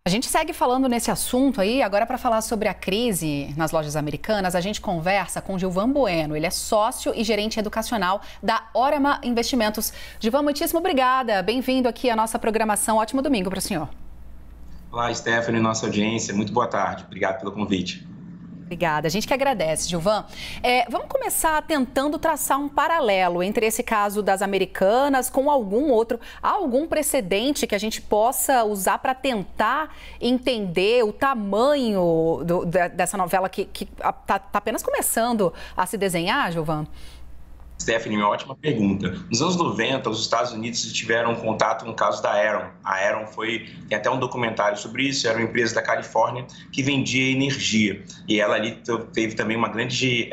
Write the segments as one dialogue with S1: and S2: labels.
S1: A gente segue falando nesse assunto aí, agora para falar sobre a crise nas lojas americanas, a gente conversa com Gilvan Bueno. Ele é sócio e gerente educacional da Orama Investimentos. Gilvan, muitíssimo obrigada. Bem-vindo aqui à nossa programação. Ótimo domingo para o senhor.
S2: Olá, Stephanie, nossa audiência. Muito boa tarde. Obrigado pelo convite.
S1: Obrigada. A gente que agradece, Gilvan. Vamos começar tentando traçar um paralelo entre esse caso das Americanas com algum outro. Há algum precedente que a gente possa usar para tentar entender o tamanho dessa novela que está apenas começando a se desenhar, Gilvan?
S2: Stephanie, uma ótima pergunta. Nos anos 90, os Estados Unidos tiveram contato com o caso da Aeron. A Aeron tem até um documentário sobre isso, era uma empresa da Califórnia que vendia energia. E ela ali teve também uma grande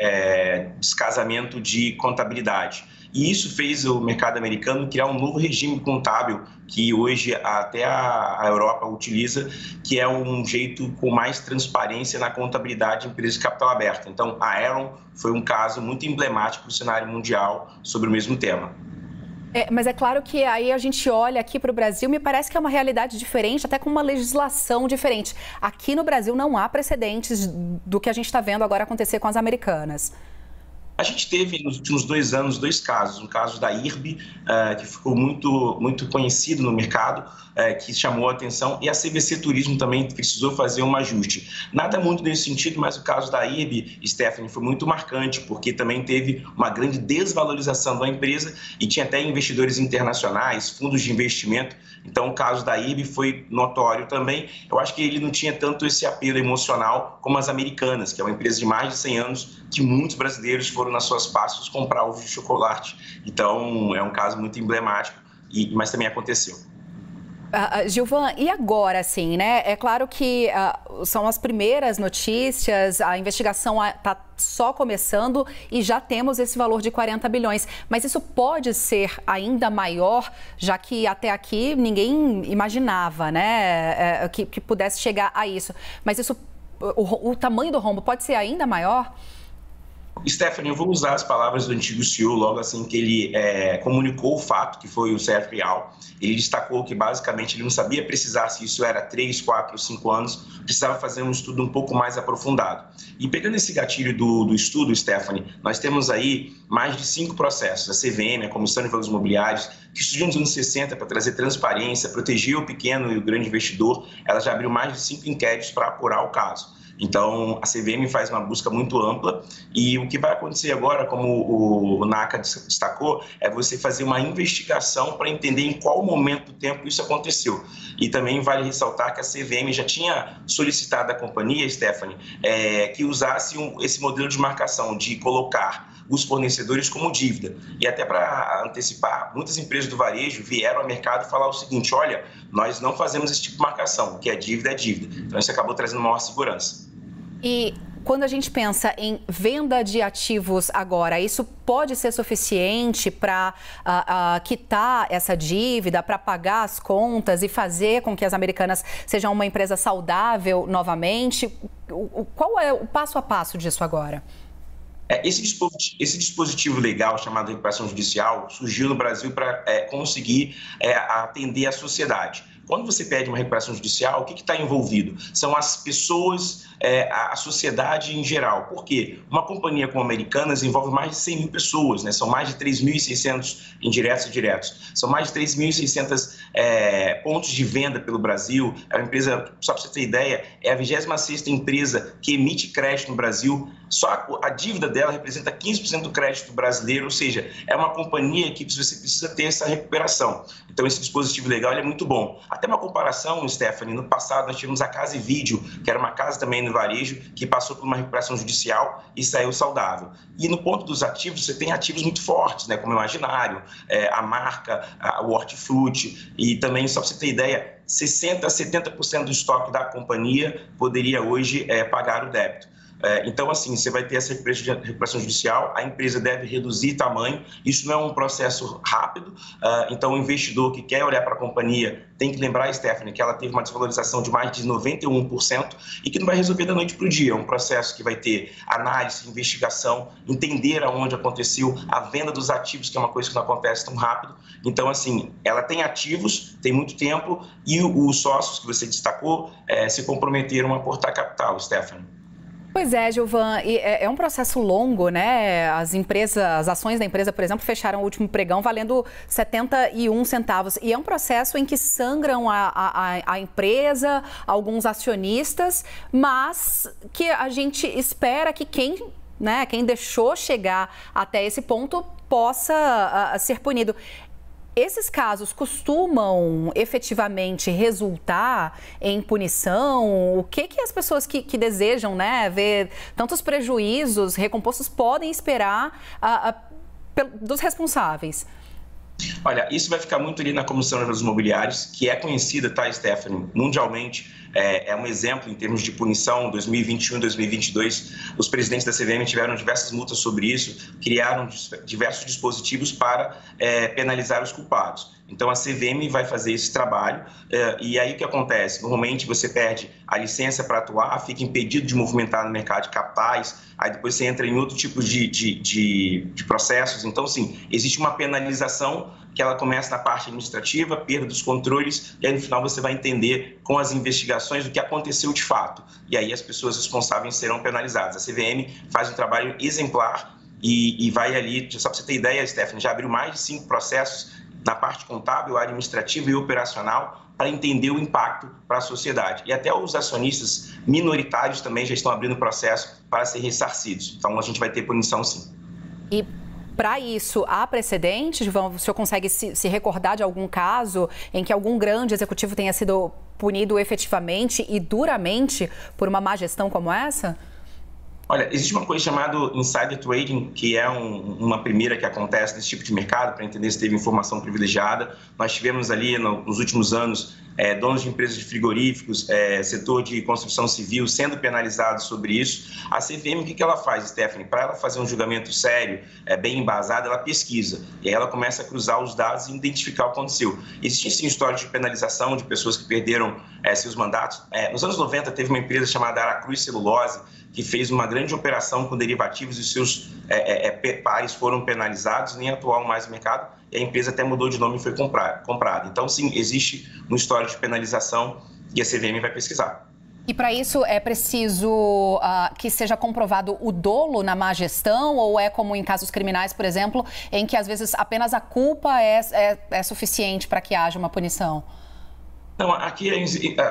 S2: descasamento de contabilidade. E isso fez o mercado americano criar um novo regime contábil que hoje até a Europa utiliza, que é um jeito com mais transparência na contabilidade de empresas de capital aberto. Então, a Aeron foi um caso muito emblemático no cenário mundial sobre o mesmo tema.
S1: Mas é claro que aí a gente olha aqui para o Brasil, me parece que é uma realidade diferente, até com uma legislação diferente. Aqui no Brasil não há precedentes do que a gente está vendo agora acontecer com as americanas.
S2: A gente teve nos últimos 2 anos 2 casos, um caso da IRB, que ficou muito conhecido no mercado, que chamou a atenção, e a CVC Turismo também precisou fazer um ajuste. Nada muito nesse sentido, mas o caso da IRB, Stephanie, foi muito marcante, porque também teve uma grande desvalorização da empresa e tinha até investidores internacionais, fundos de investimento. Então, o caso da IRB foi notório também. Eu acho que ele não tinha tanto esse apelo emocional como as Americanas, que é uma empresa de mais de 100 anos, que muitos brasileiros foram nas suas passos comprar ovos de chocolate. Então, é um caso muito emblemático, mas também aconteceu.
S1: Gilvan, e agora, assim, né? É claro que são as primeiras notícias, a investigação está só começando e já temos esse valor de 40 bilhões. Mas isso pode ser ainda maior, já que até aqui ninguém imaginava, né? Que pudesse chegar a isso. Mas isso, o tamanho do rombo pode ser ainda maior?
S2: Stephanie, eu vou usar as palavras do antigo CEO logo assim que ele comunicou o fato, que foi o certo real. Ele destacou que basicamente ele não sabia precisar se isso era 3, 4, 5 anos, precisava fazer um estudo um pouco mais aprofundado. E pegando esse gatilho do estudo, Stephanie, nós temos aí mais de 5 processos. A CVM, a Comissão de Valores Imobiliários, que surgiu nos anos 60 para trazer transparência, proteger o pequeno e o grande investidor, ela já abriu mais de 5 inquéritos para apurar o caso. Então, a CVM faz uma busca muito ampla e o que vai acontecer agora, como o NACA destacou, é você fazer uma investigação para entender em qual momento do tempo isso aconteceu. E também vale ressaltar que a CVM já tinha solicitado à companhia, Stephanie, que usasse esse modelo de marcação, de colocar os fornecedores como dívida. E até para antecipar, muitas empresas do varejo vieram ao mercado falar o seguinte: olha, nós não fazemos esse tipo de marcação, que é dívida é dívida. Então, isso acabou trazendo maior segurança.
S1: E quando a gente pensa em venda de ativos agora, isso pode ser suficiente para quitar essa dívida, para pagar as contas e fazer com que as Americanas sejam uma empresa saudável novamente? Qual é o passo a passo disso agora?
S2: Esse dispositivo legal chamado recuperação judicial surgiu no Brasil para conseguir atender a sociedade. Quando você pede uma recuperação judicial, o que está envolvido? São as pessoas, a sociedade em geral. Por quê? Uma companhia como a Americanas envolve mais de 100 mil pessoas, né? São mais de 3.600 indiretos e diretos. São mais de 3.600 pontos de venda pelo Brasil. É uma empresa, só para você ter ideia, é a 26ª empresa que emite crédito no Brasil. Só a dívida dela representa 15% do crédito brasileiro, ou seja, é uma companhia que você precisa ter essa recuperação. Então, esse dispositivo legal é muito bom. Até uma comparação, Stephanie, no passado nós tivemos a Casa e Vídeo, que era uma casa também no varejo, que passou por uma recuperação judicial e saiu saudável. E no ponto dos ativos, você tem ativos muito fortes, né, como o Imaginário, a marca, o Hortifruti, e também, só para você ter ideia, 60% a 70% do estoque da companhia poderia hoje pagar o débito. Então, assim, você vai ter essa recuperação judicial, a empresa deve reduzir tamanho, isso não é um processo rápido, então o investidor que quer olhar para a companhia tem que lembrar, Stephanie, que ela teve uma desvalorização de mais de 91% e que não vai resolver da noite para o dia, é um processo que vai ter análise, investigação, entender aonde aconteceu a venda dos ativos, que é uma coisa que não acontece tão rápido. Então, assim, ela tem ativos, tem muito tempo e os sócios que você destacou se comprometeram a aportar capital, Stephanie.
S1: Pois é, Gilvan, e é um processo longo, né? As ações da empresa, por exemplo, fecharam o último pregão valendo 71 centavos. E é um processo em que sangram a empresa, alguns acionistas, mas que a gente espera que quem deixou chegar até esse ponto possa ser punido. Esses casos costumam efetivamente resultar em punição? O que as pessoas que desejam, né, ver tantos prejuízos recompostos podem esperar dos responsáveis?
S2: Olha, isso vai ficar muito ali na Comissão dos Imobiliários, que é conhecida, tá, Stephanie, mundialmente. É um exemplo em termos de punição. 2021 e 2022, os presidentes da CVM tiveram diversas multas sobre isso, criaram diversos dispositivos para penalizar os culpados. Então, a CVM vai fazer esse trabalho e aí o que acontece? Normalmente, você perde a licença para atuar, fica impedido de movimentar no mercado de capitais, aí depois você entra em outro tipo de processos. Então, sim, existe uma penalização que ela começa na parte administrativa, perda dos controles, e aí no final você vai entender com as investigações o que aconteceu de fato. E aí as pessoas responsáveis serão penalizadas. A CVM faz um trabalho exemplar e vai ali, só para você ter ideia, Stephanie, já abriu mais de 5 processos na parte contábil, administrativa e operacional para entender o impacto para a sociedade. E até os acionistas minoritários também já estão abrindo processo para ser ressarcidos. Então a gente vai ter punição sim.
S1: E para isso, há precedentes? O senhor consegue se recordar de algum caso em que algum grande executivo tenha sido punido efetivamente e duramente por uma má gestão como essa?
S2: Olha, existe uma coisa chamada insider trading, que é uma primeira que acontece nesse tipo de mercado, para entender se teve informação privilegiada. Nós tivemos ali, nos últimos anos, donos de empresas de frigoríficos, setor de construção civil sendo penalizados sobre isso. A CVM, o que ela faz, Stephanie? Para ela fazer um julgamento sério, bem embasado, ela pesquisa. E aí ela começa a cruzar os dados e identificar o que aconteceu. Existem, sim, histórias de penalização de pessoas que perderam seus mandatos. Nos anos 90, teve uma empresa chamada Aracruz Celulose, que fez uma grande operação com derivativos e seus pares foram penalizados, nem atuam mais no mercado, e a empresa até mudou de nome e foi comprada. Então, sim, existe uma história de penalização e a CVM vai pesquisar.
S1: E para isso é preciso que seja comprovado o dolo na má gestão, ou é como em casos criminais, por exemplo, em que às vezes apenas a culpa é suficiente para que haja uma punição?
S2: Não, aqui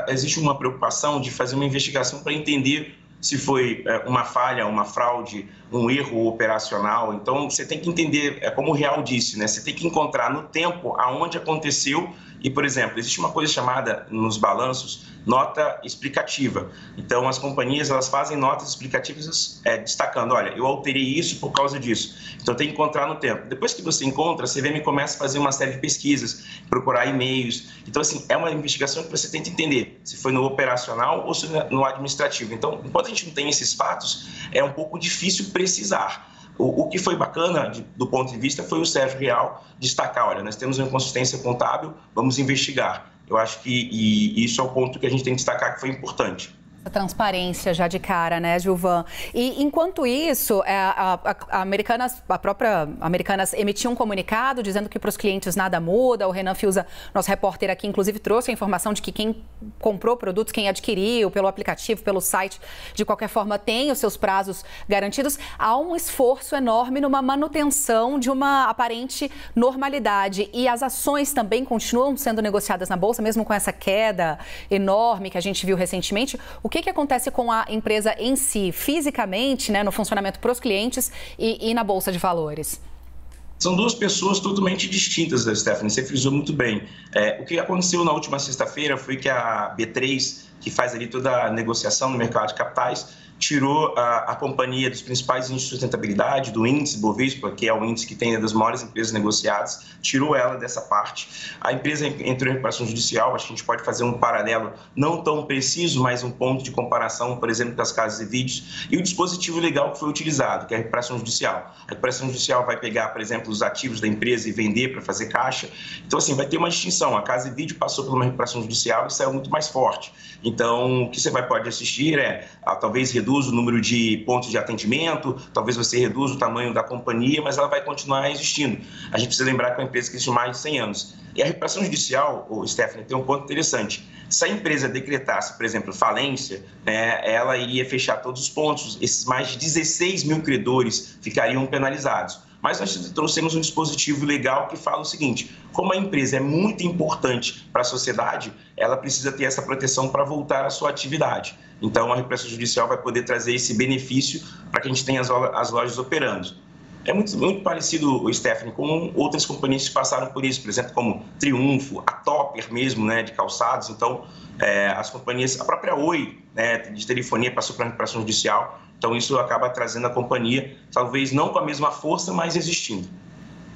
S2: existe uma preocupação de fazer uma investigação para entender se foi uma falha, uma fraude, um erro operacional. Então, você tem que entender, como o Real disse, né? Você tem que encontrar no tempo aonde aconteceu. E, por exemplo, existe uma coisa chamada, nos balanços, nota explicativa. Então, as companhias elas fazem notas explicativas destacando, olha, eu alterei isso por causa disso. Então, tem que encontrar no tempo. Depois que você encontra, a CVM começa a fazer uma série de pesquisas, procurar e-mails. Então, assim, é uma investigação que você tem que entender se foi no operacional ou se no administrativo. Então, enquanto a gente não tem esses fatos, é um pouco difícil precisar. O que foi bacana, do ponto de vista, foi o Sérgio Real destacar, olha, nós temos uma inconsistência contábil, vamos investigar. Eu acho que isso é o ponto que a gente tem que destacar que foi importante.
S1: A transparência já de cara, né, Gilvan? E enquanto isso, a própria Americanas emitiu um comunicado dizendo que para os clientes nada muda. O Renan Fiuza, nosso repórter aqui, inclusive trouxe a informação de que quem comprou produtos, quem adquiriu pelo aplicativo, pelo site, de qualquer forma tem os seus prazos garantidos. Há um esforço enorme numa manutenção de uma aparente normalidade. E as ações também continuam sendo negociadas na Bolsa, mesmo com essa queda enorme que a gente viu recentemente. O que acontece com a empresa em si, fisicamente, né, no funcionamento para os clientes e na Bolsa de Valores?
S2: São duas pessoas totalmente distintas, Stephanie, você frisou muito bem. O que aconteceu na última sexta-feira foi que a B3, que faz ali toda a negociação no mercado de capitais, tirou a companhia dos principais índices de sustentabilidade, do índice Bovespa, que é o índice que tem das maiores empresas negociadas, tirou ela dessa parte. A empresa entrou em recuperação judicial, acho que a gente pode fazer um paralelo não tão preciso, mas um ponto de comparação, por exemplo, das casas e vídeos, e o dispositivo legal que foi utilizado, que é a recuperação judicial. A recuperação judicial vai pegar, por exemplo, os ativos da empresa e vender para fazer caixa. Então, assim, vai ter uma distinção. A casa e vídeo passou por uma recuperação judicial e saiu muito mais forte. Então, o que você pode assistir é, talvez reduza o número de pontos de atendimento, talvez você reduza o tamanho da companhia, mas ela vai continuar existindo. A gente precisa lembrar que é uma empresa que existe mais de 100 anos. E a recuperação judicial, Stephanie, tem um ponto interessante. Se a empresa decretasse, por exemplo, falência, ela iria fechar todos os pontos, esses mais de 16 mil credores ficariam penalizados. Mas nós trouxemos um dispositivo legal que fala o seguinte: como a empresa é muito importante para a sociedade, ela precisa ter essa proteção para voltar à sua atividade. Então, a recuperação judicial vai poder trazer esse benefício para que a gente tenha as lojas operando. É muito parecido, Stephanie, com outras companhias que passaram por isso, por exemplo, como Triunfo, a Topper mesmo, de calçados. Então, as companhias, a própria Oi, de telefonia, passou para a recuperação judicial. Então, isso acaba trazendo a companhia, talvez não com a mesma força, mas existindo.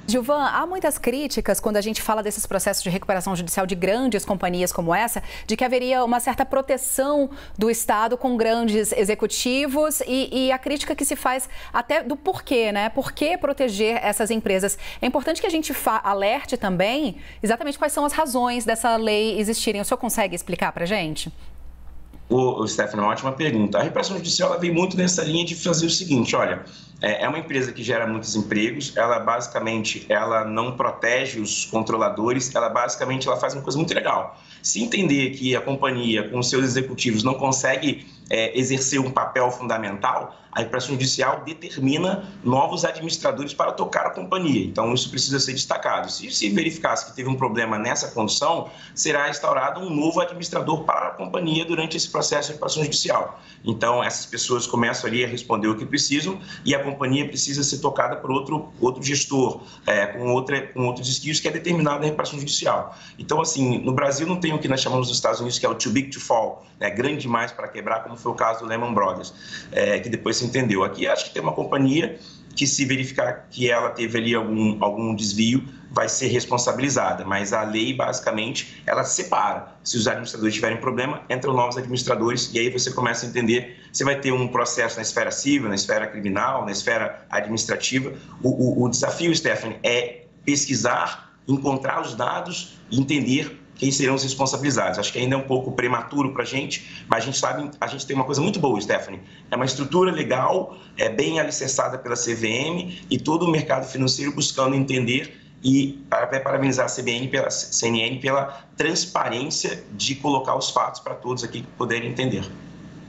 S1: Gilvan, há muitas críticas quando a gente fala desses processos de recuperação judicial de grandes companhias como essa, de que haveria uma certa proteção do Estado com grandes executivos e a crítica que se faz até do porquê, Por que proteger essas empresas? É importante que a gente alerte também exatamente quais são as razões dessa lei existirem. O senhor consegue explicar para a gente?
S2: Stephanie, uma ótima pergunta. A recuperação judicial ela vem muito nessa linha de fazer o seguinte: olha, é uma empresa que gera muitos empregos, ela basicamente não protege os controladores, ela faz uma coisa muito legal. Se entender que a companhia, com os seus executivos, não consegue exercer um papel fundamental, a recuperação judicial determina novos administradores para tocar a companhia. Então, isso precisa ser destacado. Se verificasse que teve um problema nessa condição, será instaurado um novo administrador para a companhia durante esse processo de recuperação judicial. Então, essas pessoas começam ali a responder o que precisam e a companhia precisa ser tocada por outro gestor, com outros skills que é determinado na recuperação judicial. Então, assim, no Brasil não tem o que nós chamamos nos Estados Unidos, que é o too big to fall, grande demais para quebrar, como foi o caso do Lehman Brothers, que depois se entendeu. Aqui acho que tem uma companhia que, se verificar que ela teve ali algum desvio, vai ser responsabilizada, mas a lei basicamente ela separa. Se os administradores tiverem problema, entram novos administradores e aí você começa a entender, você vai ter um processo na esfera civil, na esfera criminal, na esfera administrativa. O desafio, Stephanie, é pesquisar, encontrar os dados e entender quem serão os responsabilizados. Acho que ainda é um pouco prematuro para a gente, mas a gente tem uma coisa muito boa, Stephanie. É uma estrutura legal, bem alicerçada pela CVM e todo o mercado financeiro buscando entender e até parabenizar a CNN pela transparência de colocar os fatos para todos aqui poderem entender.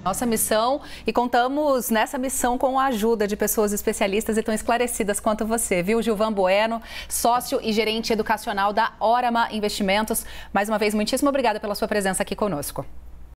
S1: Nossa missão, e contamos nessa missão com a ajuda de pessoas especialistas e tão esclarecidas quanto você, viu? Gilvan Bueno, sócio e gerente educacional da Órama Investimentos. Mais uma vez, muitíssimo obrigada pela sua presença aqui conosco.